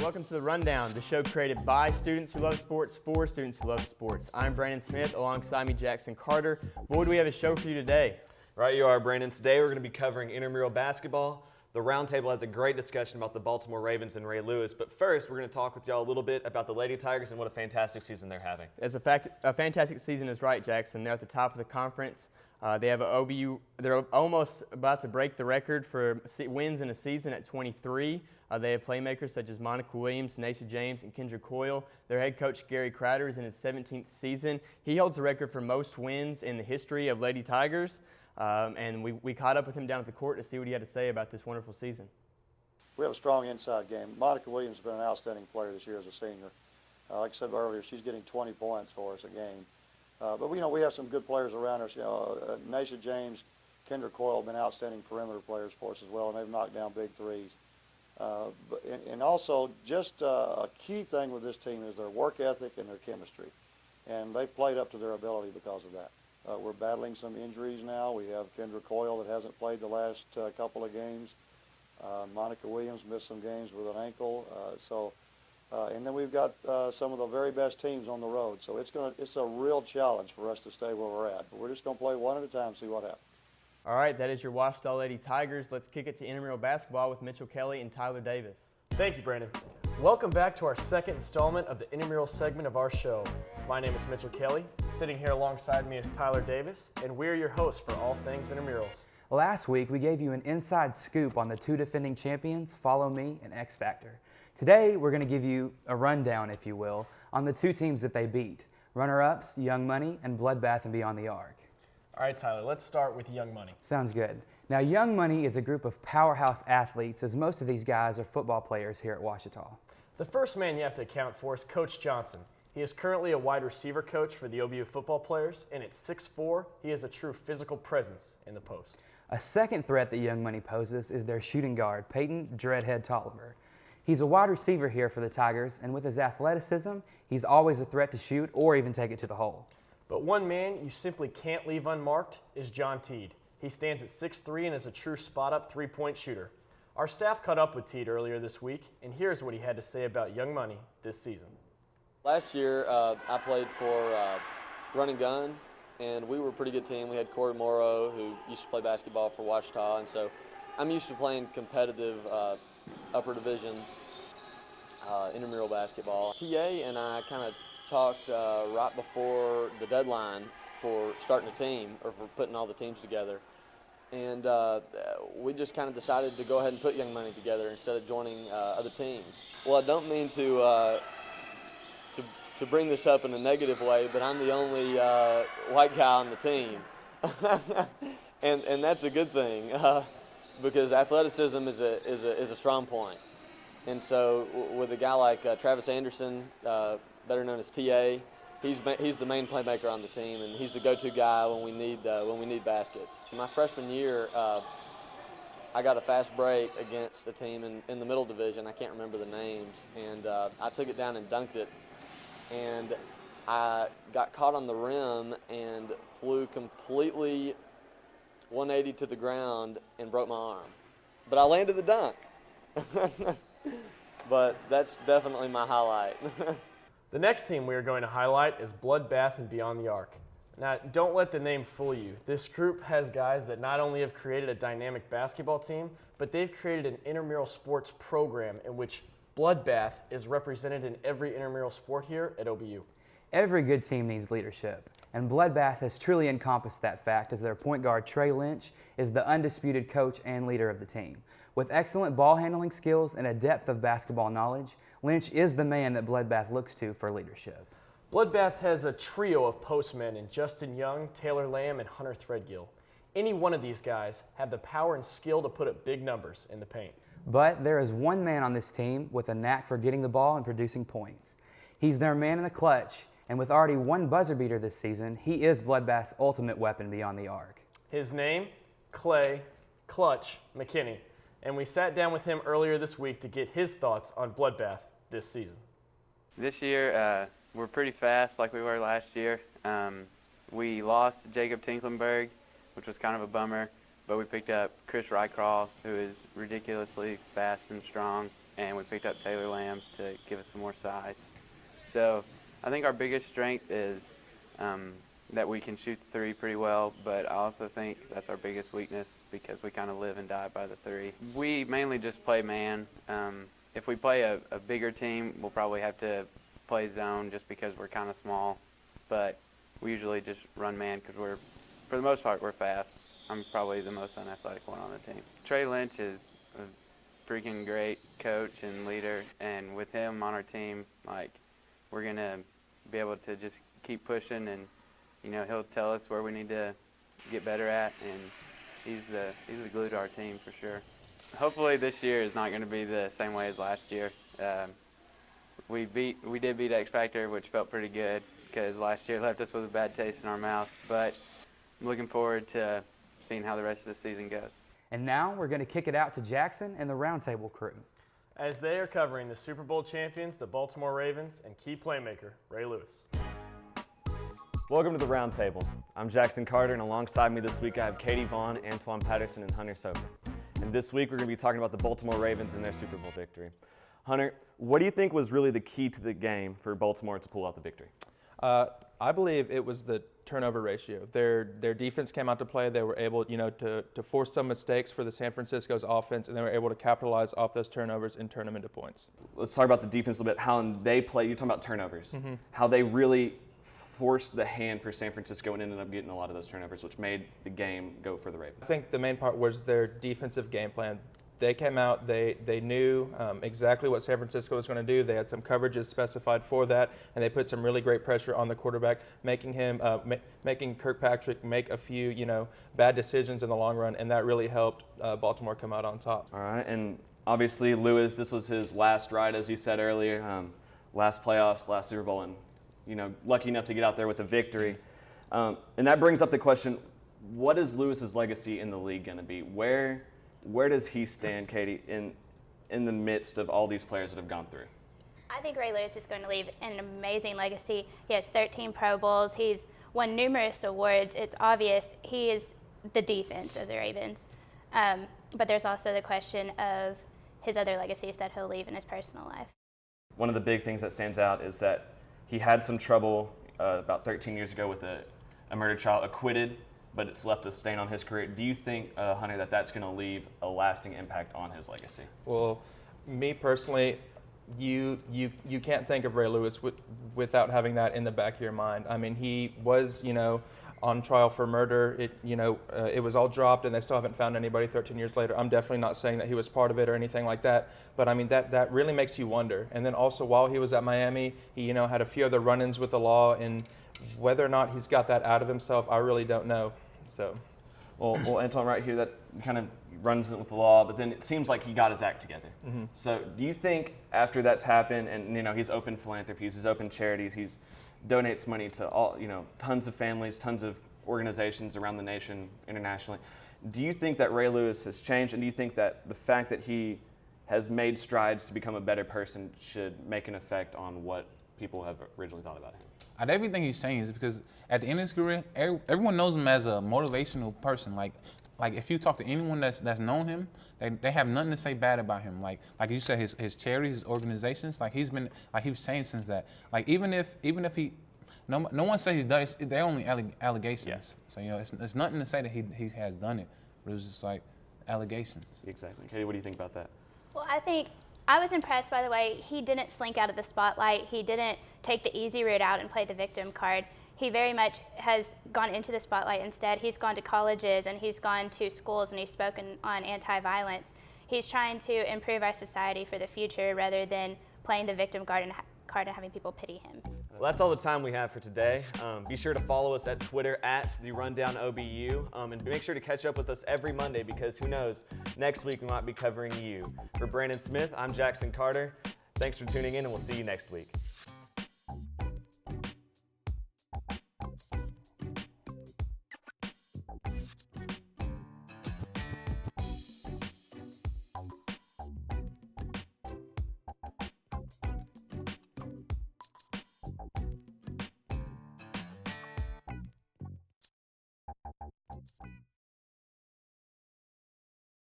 welcome to The Rundown, the show created by students who love sports for students who love sports. I'm Brandon Smith, alongside me Jackson Carter. Boy, do we have a show for you today. Right you are, Brandon. Today we're going to be covering intramural basketball. The Roundtable has a great discussion about the Baltimore Ravens and Ray Lewis, but first we're going to talk with y'all a little bit about the Lady Tigers and what a fantastic season they're having. As a fantastic season is right, Jackson. They're at the top of the conference. They have OBU. They're almost about to break the record for wins in a season at 23. They have playmakers such as Monica Williams, Nasha James, and Kendra Coyle. Their head coach, Gary Crowder, is in his 17th season. He holds the record for most wins in the history of Lady Tigers. And we caught up with him down at the court to see what he had to say about this wonderful season. We have a strong inside game. Monica Williams has been an outstanding player this year as a senior. Like I said earlier, she's getting 20 points for us a game. But we have some good players around us. Nasha James, Kendra Coyle have been outstanding perimeter players for us as well, and they've knocked down big threes. And also, just a key thing with this team is their work ethic and their chemistry. And they've played up to their ability because of that. We're battling some injuries now. We have Kendra Coyle that hasn't played the last couple of games. Monica Williams missed some games with an ankle. And then we've got some of the very best teams on the road. So it's a real challenge for us to stay where we're at. But we're just going to play one at a time, see what happens. All right, that is your Washita Lady Tigers. Let's kick it to intramural basketball with Mitchell Kelly and Tyler Davis. Thank you, Brandon. Welcome back to our second installment of the intramural segment of our show. My name is Mitchell Kelly. Sitting here alongside me is Tyler Davis, and we're your hosts for all things intramurals. Last week, we gave you an inside scoop on the two defending champions, Follow Me and X Factor. Today, we're going to give you a rundown, if you will, on the two teams that they beat, runner-ups Young Money and Bloodbath and Beyond the Arc. All right, Tyler, let's start with Young Money. Sounds good. Now, Young Money is a group of powerhouse athletes, as most of these guys are football players here at Washita. The first man you have to account for is Coach Johnson. He is currently a wide receiver coach for the OBU football players, and at 6'4", he is a true physical presence in the post. A second threat that Young Money poses is their shooting guard, Peyton Dreadhead Tolliver. He's a wide receiver here for the Tigers, and with his athleticism, he's always a threat to shoot or even take it to the hole. But one man you simply can't leave unmarked is John Teed. He stands at 6'3" and is a true spot-up three-point shooter. Our staff caught up with Teed earlier this week, and here's what he had to say about Young Money this season. Last year, I played for Run and Gun, and we were a pretty good team. We had Corey Morrow, who used to play basketball for Washita, and so I'm used to playing competitive upper division intramural basketball. TA and I kind of talked right before the deadline for starting a team, or for putting all the teams together. And we just kind of decided to go ahead and put Young Money together instead of joining other teams. Well, I don't mean to bring this up in a negative way, but I'm the only white guy on the team. and that's a good thing, because athleticism is a strong point. And so with a guy like Travis Anderson, better known as TA, he's the main playmaker on the team, and he's the go-to guy when we need baskets. My freshman year, I got a fast break against a team in the middle division. I can't remember the names, and I took it down and dunked it, and I got caught on the rim and flew completely 180 to the ground and broke my arm. But I landed the dunk. But that's definitely my highlight. The next team we are going to highlight is Bloodbath and Beyond the Arc. Now, don't let the name fool you. This group has guys that not only have created a dynamic basketball team, but they've created an intramural sports program in which Bloodbath is represented in every intramural sport here at OBU. Every good team needs leadership, and Bloodbath has truly encompassed that fact, as their point guard, Trey Lynch, is the undisputed coach and leader of the team. With excellent ball handling skills and a depth of basketball knowledge, Lynch is the man that Bloodbath looks to for leadership. Bloodbath has a trio of postmen in Justin Young, Taylor Lamb, and Hunter Threadgill. Any one of these guys have the power and skill to put up big numbers in the paint. But there is one man on this team with a knack for getting the ball and producing points. He's their man in the clutch, and with already one buzzer beater this season, he is Bloodbath's ultimate weapon beyond the arc. His name, Clay Clutch McKinney, and we sat down with him earlier this week to get his thoughts on Bloodbath this season. This year, we're pretty fast like we were last year. We lost Jacob Tinklenberg, which was kind of a bummer, but we picked up Chris Rycraw, who is ridiculously fast and strong. and we picked up Taylor Lamb to give us some more size. So I think our biggest strength is that we can shoot the three pretty well, but I also think that's our biggest weakness because we kind of live and die by the three. We mainly just play man. If we play a bigger team, we'll probably have to play zone just because we're kind of small, but we usually just run man because for the most part, we're fast. I'm probably the most unathletic one on the team. Trey Lynch is a freaking great coach and leader, and with him on our team, like, we're gonna be able to just keep pushing, and he'll tell us where we need to get better at, and he's the glue to our team for sure. Hopefully this year is not going to be the same way as last year. We did beat X Factor, which felt pretty good because last year left us with a bad taste in our mouth, but I'm looking forward to seeing how the rest of the season goes. And now we're going to kick it out to Jackson and the Roundtable crew. As they are covering the Super Bowl champions, the Baltimore Ravens, and key playmaker Ray Lewis. Welcome to the Roundtable. I'm Jackson Carter, and alongside me this week I have Katie Vaughn, Antoine Patterson, and Hunter Soper. And this week we're going to be talking about the Baltimore Ravens and their Super Bowl victory. Hunter, what do you think was really the key to the game for Baltimore to pull out the victory? I believe it was the turnover ratio. Their defense came out to play. They were able, to force some mistakes for the San Francisco's offense, and they were able to capitalize off those turnovers and turn them into points. Let's talk about the defense a little bit. How they play. You're talking about turnovers. How they really forced the hand for San Francisco and ended up getting a lot of those turnovers, which made the game go for the Ravens. I think the main part was their defensive game plan. They came out, they knew exactly what San Francisco was going to do. They had some coverages specified for that, and they put some really great pressure on the quarterback, making Kirkpatrick make a few, bad decisions in the long run, and that really helped Baltimore come out on top. All right, and obviously Lewis, this was his last ride, as you said earlier, last playoffs, last Super Bowl, and lucky enough to get out there with a victory. And that brings up the question: what is Lewis's legacy in the league going to be? Where does he stand, Katie, in the midst of all these players that have gone through? I think Ray Lewis is going to leave an amazing legacy. He has 13 Pro Bowls. He's won numerous awards. It's obvious he is the defense of the Ravens. But there's also the question of his other legacies that he'll leave in his personal life. One of the big things that stands out is that he had some trouble about 13 years ago with a murder trial, acquitted, but it's left a stain on his career. Do you think, Hunter, that's going to leave a lasting impact on his legacy? Well, me personally, you can't think of Ray Lewis without having that in the back of your mind. I mean, he was, on trial for murder. It was all dropped, and they still haven't found anybody 13 years later. I'm definitely not saying that he was part of it or anything like that, but I mean, that really makes you wonder. And then also, while he was at Miami, he, had a few other run-ins with the law, and whether or not he's got that out of himself, I really don't know. So, well, Anton, right here, that kind of runs with the law, but then it seems like he got his act together. So, do you think after that's happened, and he's opened philanthropies, he's opened charities, he's donates money to all, tons of families, tons of organizations around the nation, internationally. Do you think that Ray Lewis has changed, and do you think that the fact that he has made strides to become a better person should make an effect on what people have originally thought about him? Everything he's saying is because at the end of his career, everyone knows him as a motivational person. Like if you talk to anyone that's known him, they have nothing to say bad about him. Like you said, his charities, his organizations, he was saying since that. Like even if he, no one says he's done it. They're only allegations. Yes. So it's nothing to say that he has done it. But it was just like allegations. Exactly. Katie, what do you think about that? Well, I was impressed by the way he didn't slink out of the spotlight. He didn't take the easy route out and play the victim card. He very much has gone into the spotlight instead. He's gone to colleges and he's gone to schools and he's spoken on anti-violence. He's trying to improve our society for the future rather than playing the victim card and having people pity him. Well, that's all the time we have for today. Be sure to follow us at Twitter @TheRundownOBU, and make sure to catch up with us every Monday because who knows, next week we might be covering you. For Brandon Smith, I'm Jackson Carter. Thanks for tuning in, and we'll see you next week.